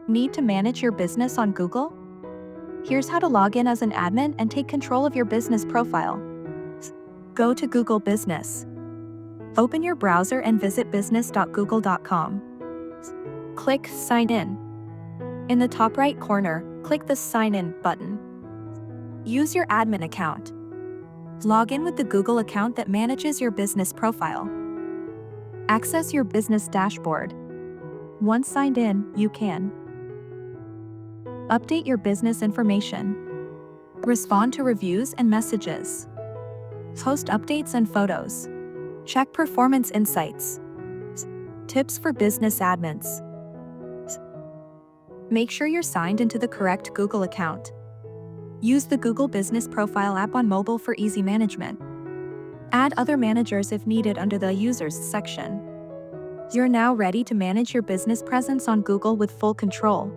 Need to manage your business on Google? Here's how to log in as an admin and take control of your business profile. Go to Google Business. Open your browser and visit business.google.com. Click Sign In. In the top right corner, click the Sign In button. Use your admin account. Log in with the Google account that manages your business profile. Access your business dashboard. Once signed in, you can update your business information, respond to reviews and messages, post updates and photos, check performance insights, tips for business admins. Make sure you're signed into the correct Google account. Use the Google Business Profile app on mobile for easy management. Add other managers if needed under the Users section. You're now ready to manage your business presence on Google with full control.